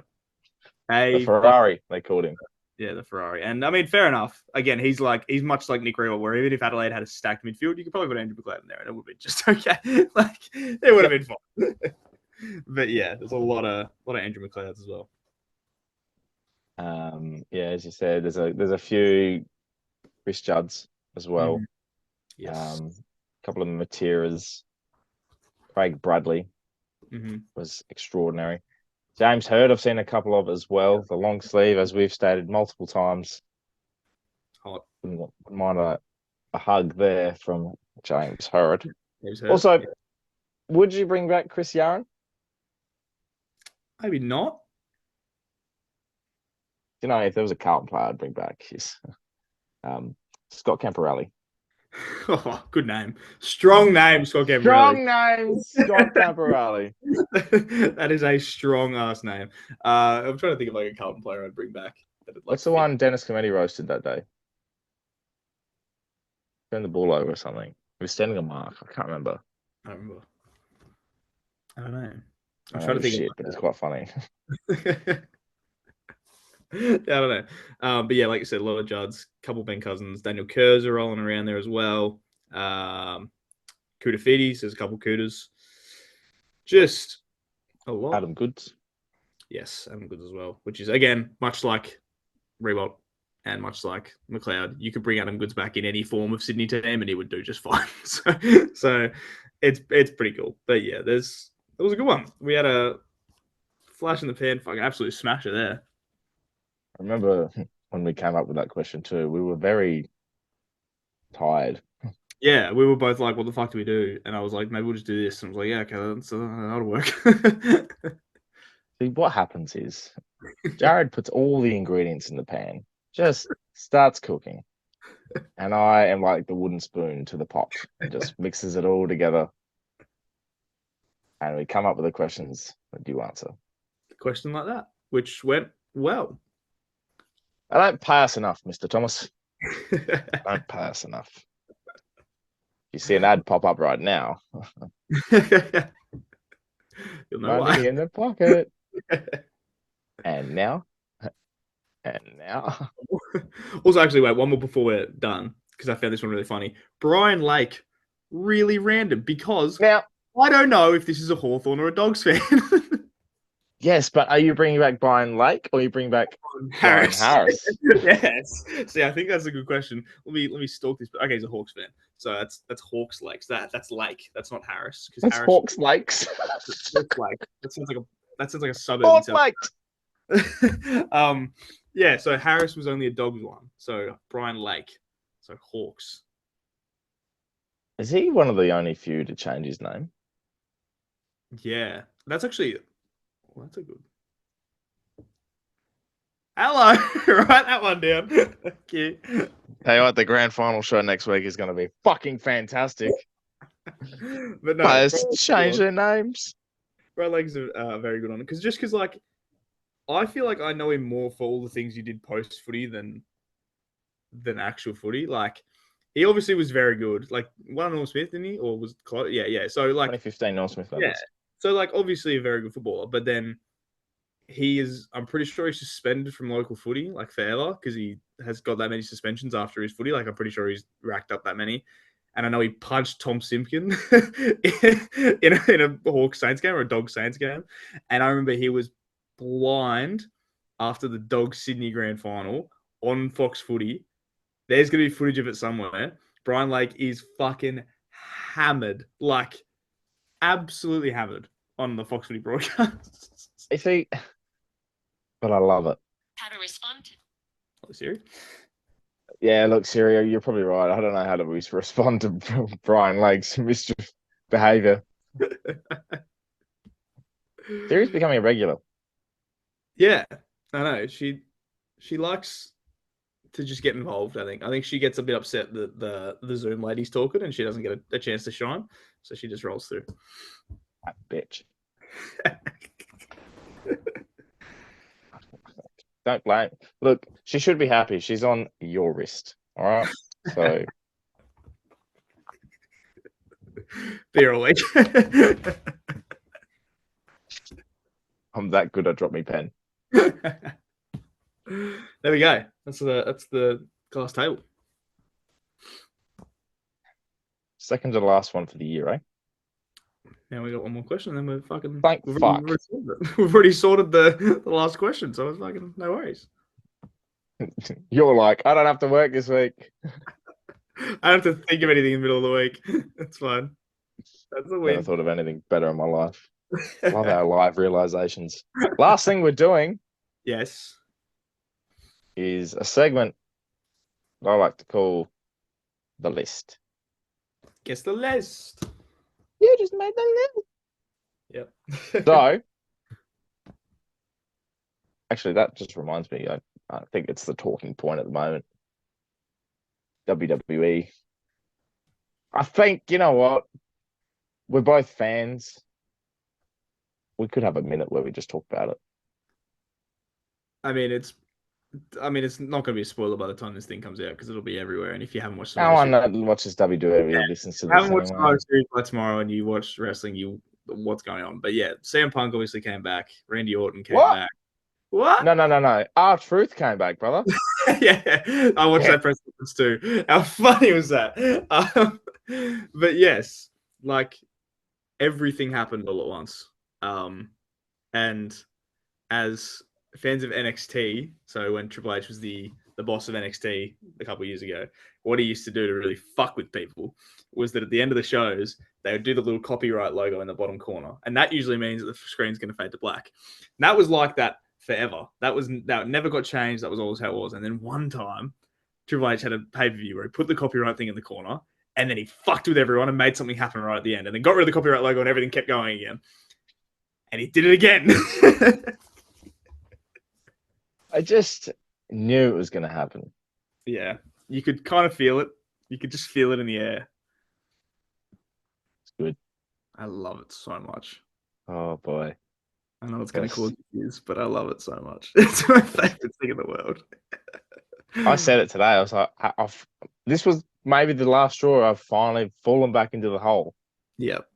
The Ferrari, they called him. Yeah, the Ferrari. And I mean, fair enough. Again, he's much like Nick Riewoldt, where even if Adelaide had a stacked midfield, you could probably put Andrew McLeod in there and it would be just okay. Like, it would have been fine. But yeah, there's a lot of Andrew McLeods as well. Yeah, as you said, there's a few Chris Judds as well. Yes. A couple of Materas. Craig Bradley Mm-hmm. was extraordinary. James Hurd, I've seen a couple of as well. The long sleeve, as we've stated multiple times. Hot. Wouldn't mind a hug there from James Hurd. James Hurd. Also, Yeah. would you bring back Chris Yarran? Maybe not. You know, if there was a Carlton player, I'd bring back his Scott Camporelli. Oh, good name. Strong name, Scott Camporelli. Strong name, Scott Camporelli. That is a strong ass name. I'm trying to think of like a Carlton player I'd bring back. What's the one Dennis Cometti roasted that day? Turned the ball over or something. He was standing a mark. I can't remember. I don't remember. I don't know. I'm Oh, trying to think. Shit, but it's quite funny. Yeah, I don't know. But yeah, like you said, a lot of Judds, couple Ben Cousins, Daniel Kerrs are rolling around there as well. Kuda Fides, there's a couple Kudas. Just a lot. Adam Goods. Yes, Adam Goods as well, which is, again, much like Rewalt and much like McLeod, you could bring Adam Goods back in any form of Sydney team and he would do just fine. So it's pretty cool. But yeah, it was a good one. We had a flash in the pan, fucking absolute smasher there. I remember when we came up with that question too, we were very tired. Yeah, we were both like, what the fuck do we do? And I was like, maybe we'll just do this. And I was like, yeah, okay, that'll work. See, what happens is Jared puts all the ingredients in the pan, just starts cooking. And I am like the wooden spoon to the pot and just mixes it all together. And we come up with the questions that you answer. A question like that, which went well. I don't pass enough, Mr. Thomas. Don't pass enough. You see an ad pop up right now. You'll know Money why. in the pocket. And now. Also, actually, wait, one more before we're done, because I found this one really funny. Brian Lake, really random, because Now, I don't know if this is a Hawthorn or a Dogs fan. yes, but are you bringing back Brian Lake or are you bringing back Harris. Brian Harris? Yes. See, I think that's a good question. Let me stalk this. Okay, he's a Hawks fan, so that's Hawks Lakes. That's Lake. That's not Harris. That's Harris, Hawks Lakes. Hawks Lake. That sounds like a suburb. Hawks Lakes. Yeah. So Harris was only a Dogs one. So Brian Lake. So Hawks. Is he one of the only few to change his name? Yeah, that's actually. Well, that's a good. Hello, write that one down. Thank you. Tell you what, the grand final show next week is going to be fucking fantastic. But no, Players change their names. Brian Lake's a very good on it because like I feel like I know him more for all the things you did post footy than actual footy. Like he obviously was very good. Like won Norm Smith, didn't he? Or was close? Yeah. So like 2015 Norm Smith. Yeah. So like obviously a very good footballer, but then I'm pretty sure he's suspended from local footy like forever because he has got that many suspensions after his footy. Like I'm pretty sure he's racked up that many. And I know he punched Tom Simpkin in a Hawks Saints game or a Dogs Saints game. And I remember he was blind after the Dogs Sydney Grand Final on Fox Footy. There's going to be footage of it somewhere. Brian Lake is fucking hammered, like absolutely hammered on the Fox Footy broadcast. You see, but I love it. How to respond? Oh, Siri? Yeah, look, Siri, you're probably right. I don't know how to respond to Brian Lake's mischief behavior. Siri's becoming a regular. Yeah, I know. She likes to just get involved. I think she gets a bit upset that the Zoom lady's talking and she doesn't get a chance to shine, so she just rolls through. That bitch. Don't blame. Look, she should be happy. She's on your wrist. All right. So Beer a week. I'm that good at drop me pen. There we go. That's the class table. Second to last one for the year, eh? Now we got one more question, and then we're fucking. Thank fuck. We've already sorted the last question, so it's fucking no worries. You're like, I don't have to work this week. I don't have to think of anything in the middle of the week. That's fine. That's a Never win. thought of anything better in my life. Love our live realizations. Last thing we're doing Yes. is a segment that I like to call the list. Guess the list. You just made the list. Yep. So, actually, that just reminds me. I think it's the talking point at the moment. WWE. I think, you know what? We're both fans. We could have a minute where we just talk about it. I mean, it's not going to be a spoiler by the time this thing comes out because it'll be everywhere. And if you haven't watched No one that watches WWE listens to this haven't watched anyway. the series by tomorrow and you watch wrestling, what's going on? But yeah, CM Punk obviously came back. Randy Orton came back. What? No. R-Truth came back, brother. Yeah, I watched that press conference too. How funny was that? But yes, like everything happened all at once. And as fans of NXT, so when Triple H was the boss of NXT a couple of years ago, what he used to do to really fuck with people was that at the end of the shows, they would do the little copyright logo in the bottom corner. And that usually means that the screen's going to fade to black. And that was like that forever. That never got changed. That was always how it was. And then one time, Triple H had a pay-per-view where he put the copyright thing in the corner and then he fucked with everyone and made something happen right at the end and then got rid of the copyright logo and everything kept going again. And he did it again. I just knew it was going to happen. Yeah, you could kind of feel it. You could just feel it in the air. It's good. I love it so much. Oh, boy. I know it's going to cause confuse, but I love it so much. It's my favorite thing in the world. I said it today. I was like, this was maybe the last straw. I've finally fallen back into the hole. Yep.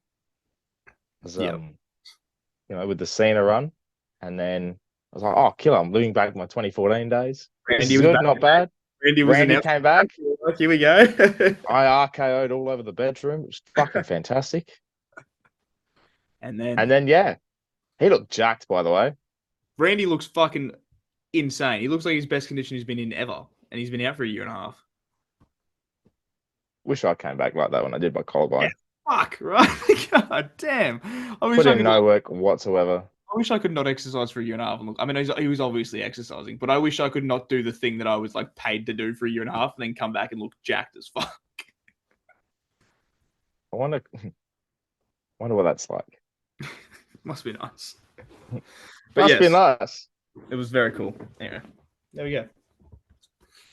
You know, with the Cena run, and then I was like, "Oh, killer! I'm living back my 2014 days. This is good, not bad." Randy came back. Here we go. I RKO'd all over the bedroom. It was fucking fantastic. And then yeah, he looked jacked. By the way, Randy looks fucking insane. He looks like his best condition he's been in ever, and he's been out for a year and a half. Wish I came back like that when I did my collarbone. Yeah. Fuck, right? God damn. Put in no work whatsoever. I wish I could not exercise for a year and a half. And look, I mean, he was obviously exercising, but I wish I could not do the thing that I was like paid to do for a year and a half and then come back and look jacked as fuck. I wonder what that's like. Must be nice. Must be nice. It was very cool. Anyway, there we go.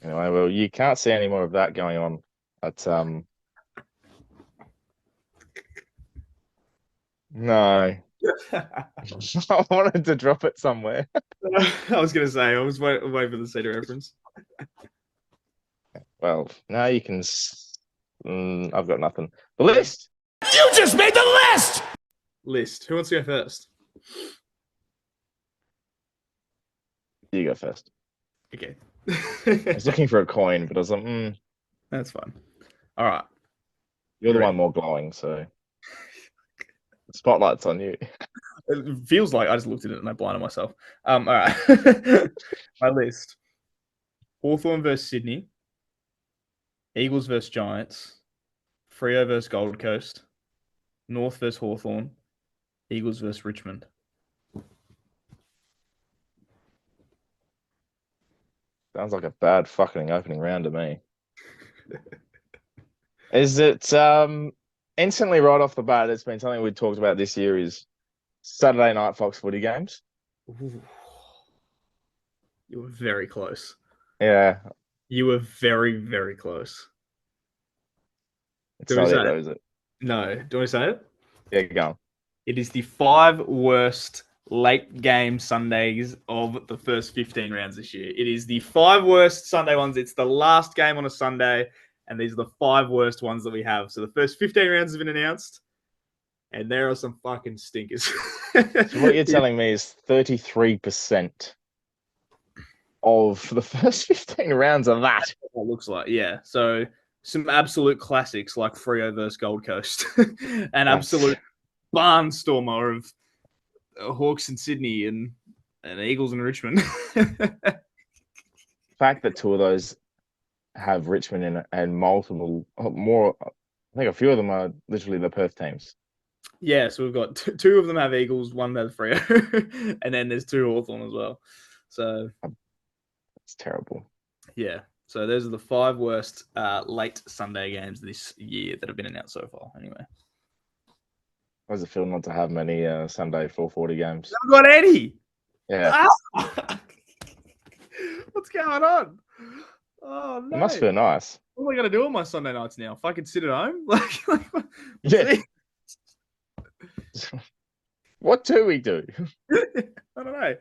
Anyway, well, you can't see any more of that going on at No. I wanted to drop it somewhere. I was going to say, I was waiting for the Cedar reference. Well, now you can... I've got nothing. The list! You just made the list! List. Who wants to go first? You go first. Okay. I was looking for a coin, but I was like, That's fine. All right. You're the one more glowing, so... The spotlight's on you. It feels like I just looked at it and I blinded myself. All right. My list. Hawthorn versus Sydney. Eagles versus Giants. Freo versus Gold Coast. North versus Hawthorn. Eagles versus Richmond. Sounds like a bad fucking opening round to me. Is it instantly right off the bat? It's been something we talked about this year. Is Saturday night Fox footy games? Ooh. You were very close. Yeah, You were very, very close. it's not it, though, is it? No. Do you want to say it? Yeah, go on. It is the 5 worst late game Sundays of the first 15 rounds this year. It is the 5 worst Sunday ones. It's the last game on a Sunday, and these are the 5 worst ones that we have. So the first 15 rounds have been announced, and there are some fucking stinkers. So what you're telling me is 33% of the first 15 rounds of that. It looks like, yeah. So some absolute classics like Freo versus Gold Coast, an absolute barnstormer of Hawks in Sydney and Eagles in Richmond. fact that two of those have Richmond in it and multiple more. I think a few of them are literally the Perth teams. Yeah, so we've got two of them have Eagles, one has Freo, and then there's two Hawthorn as well. So it's terrible. Yeah. So those are the 5 worst late Sunday games this year that have been announced so far. Anyway, How does it feel not to have many Sunday 4:40 games? I've got any. Yeah, What's going on? Oh no! it must feel nice. What am I gonna do on my Sunday nights now? If I could sit at home, Yeah. What do we do? I don't know.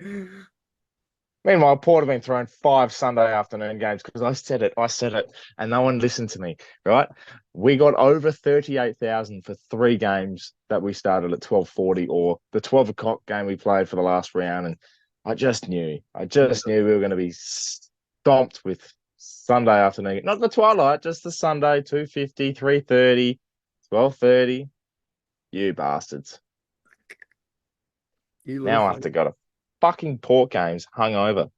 Meanwhile, Port have been throwing 5 Sunday afternoon games because I said it, and no one listened to me, right? We got over 38,000 for 3 games that we started at 12:40 or the 12 o'clock game we played for the last round. And I just knew we were going to be stomped with Sunday afternoon. Not the twilight, just the Sunday, 2:50, 3:30, 12:30. You bastards. Now I have to go to fucking Port games hungover.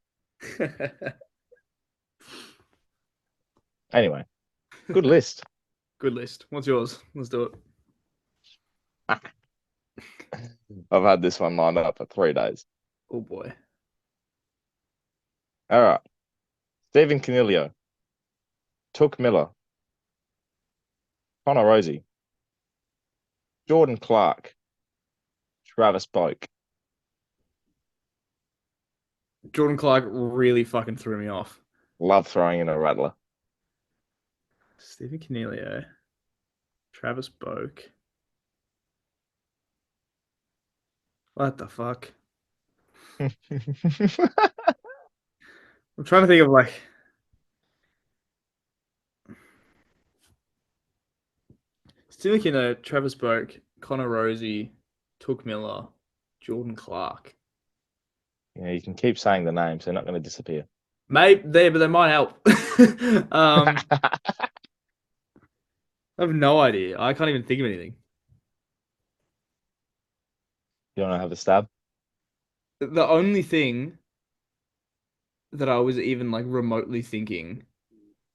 Anyway, good list. Good list. What's yours? Let's do it. I've had this one lined up for 3 days. Oh boy. All right. Stephen Canelio, Took Miller, Connor Rosie, Jordan Clark, Travis Boak. Jordan Clark really fucking threw me off. Love throwing in a rattler. Stephen Canelio, Travis Boak. What the fuck? I'm trying to think of like. Stephen Canelio, Travis Boak, Connor Rosie, Took Miller, Jordan Clark. Yeah, you can keep saying the names; they're not going to disappear. Maybe but they might help. I have no idea. I can't even think of anything. You want to have a stab? The only thing that I was even like remotely thinking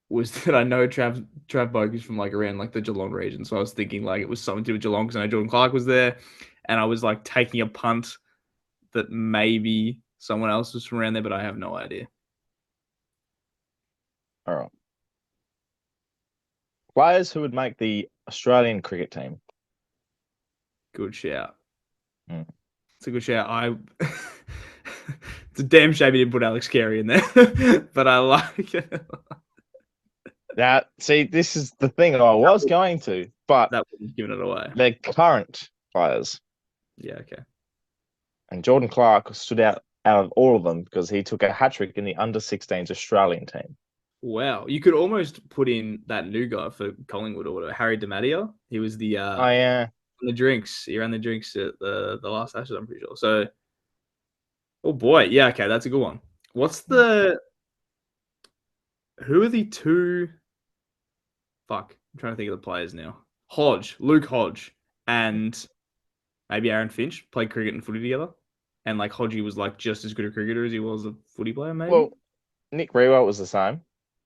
was that I know Trav Boak is from like around like the Geelong region, so I was thinking like it was something to do with Geelong because I know Jordan Clark was there, and I was like taking a punt that maybe someone else was from around there, but I have no idea. All right. Players who would make the Australian cricket team. Good shout. Mm. It's a good shout. It's a damn shame you didn't put Alex Carey in there, but I like it. Now, see, this is the thing I was going to, but That would giving it away. they're current players. Yeah, okay. And Jordan Clark stood out of all of them because he took a hat-trick in the under-16s Australian team. Wow. You could almost put in that new guy for Collingwood or whatever, Harry DiMatteo. He was the Oh, yeah. the drinks. He ran the drinks at the last Ashes, I'm pretty sure. So, oh boy. Yeah, okay, that's a good one. What's the... Who are the two... Fuck. I'm trying to think of the players now. Luke Hodge, and maybe Aaron Finch played cricket and footy together. And like Hodgie was like just as good a cricketer as he was a footy player, maybe? Well, Nick Rewalt was the same.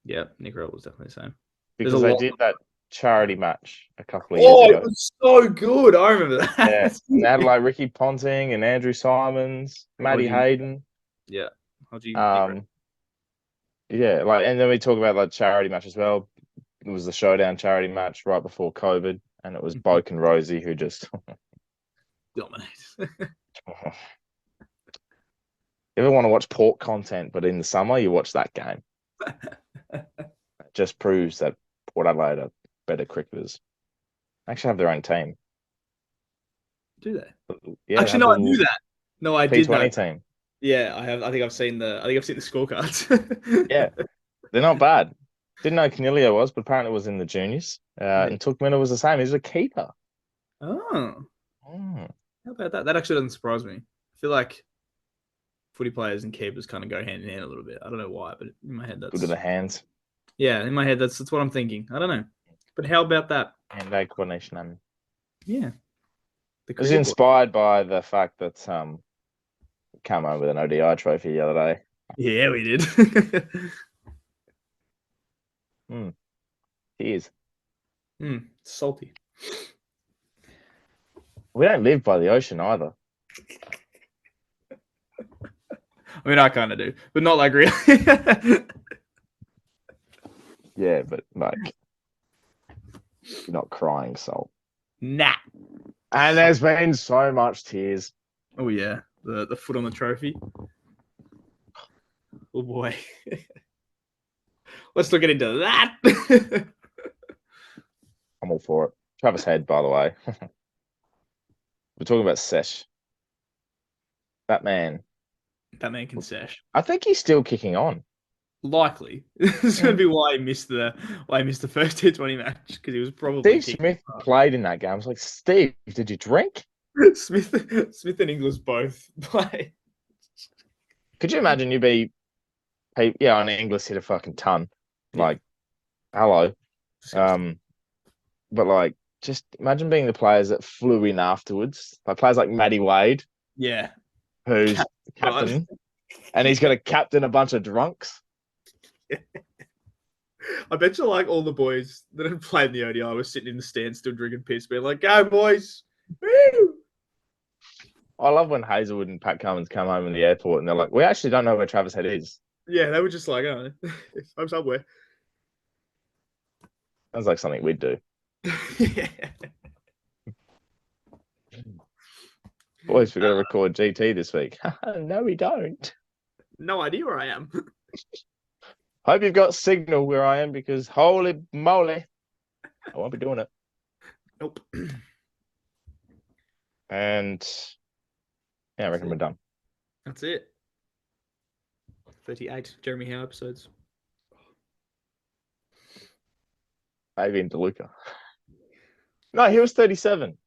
Yeah, Nick Rewalt was definitely the same. Because they did that charity match a couple of years ago. It was so good. I remember that. Yeah. And they had like Ricky Ponting and Andrew Simons, Matty Hayden. Yeah. Hodgie. Yeah, like, and then we talk about like charity match as well. It was the Showdown charity match right before COVID, and it was Boak and Rosie who just dominate. You ever want to watch Port content, but in the summer you watch that game. It just proves that Port Adelaide are better cricketers. They actually have their own team. Do they? Yeah, actually, no, I knew that. No, I did know. T20 team. Yeah, I have. I think I've seen the scorecards. Yeah, they're not bad. Didn't know Canelio was, but apparently was in the juniors. And Took Miller was the same. He's a keeper. Oh. How about that? That actually doesn't surprise me. I feel like footy players and keepers kind of go hand in hand a little bit. I don't know why, but in my head, that's good with the hands. Yeah, in my head, that's what I'm thinking. I don't know, but how about that? Hand-eye coordination. Yeah, it was inspired by the fact that came home with an ODI trophy the other day. Yeah, we did. Tears. Salty. We don't live by the ocean either. I mean, I kind of do, but not like really. Yeah, but like, you're not crying salt. Nah. And there's been so much tears. Oh yeah, the foot on the trophy. Oh boy. Let's not get into that. I'm all for it. Travis Head, by the way. We're talking about Sesh. That man can sesh. I think he's still kicking on. Likely. This is going to be why he missed the first T20 match, because he was probably Steve Smith played in that game. I was like, Steve, did you drink? Smith and Inglis both played. Could you imagine you be, on Inglis hit a fucking ton. Like, hello. But like, just imagine being the players that flew in afterwards. Like players like Matty Wade. Yeah. Who's captain. And he's got to captain a bunch of drunks. I bet you like all the boys that had played in the ODI were sitting in the stand still drinking piss, being like, go boys. Woo! I love when Hazelwood and Pat Cummins come home in the airport and they're like, we actually don't know where Travis Head is. Yeah, they were just like, oh, I'm somewhere. Sounds like something we'd do. Yeah. Boys, we've got to record GT this week. No, we don't. No idea where I am. Hope you've got signal where I am because holy moly, I won't be doing it. Nope. And yeah, I reckon we're done. That's it. 38 Jeremy Howe episodes. Fabian DeLuca. No, he was 37.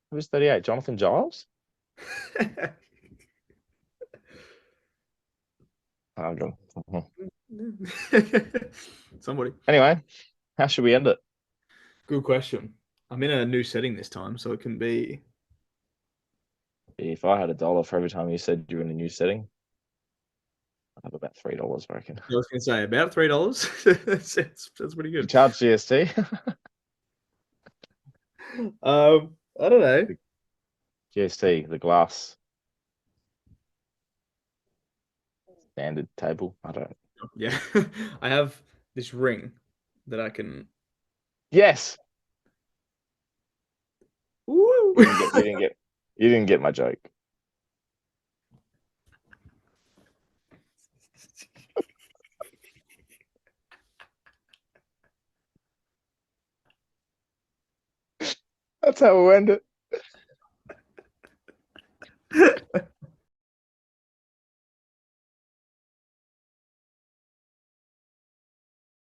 Who was 38? Jonathan Giles? Somebody. Anyway, how should we end it? Good question. I'm in a new setting this time, so it can be. If I had $1 for every time you said you're in a new setting, I'd have about $3, I reckon. I was going to say about $3. that's pretty You good. charge GST? I don't know. GST, the glass standard table. I don't. Yeah, I have this ring that I can. Yes. Woo! You didn't get my joke. That's how we'll end it.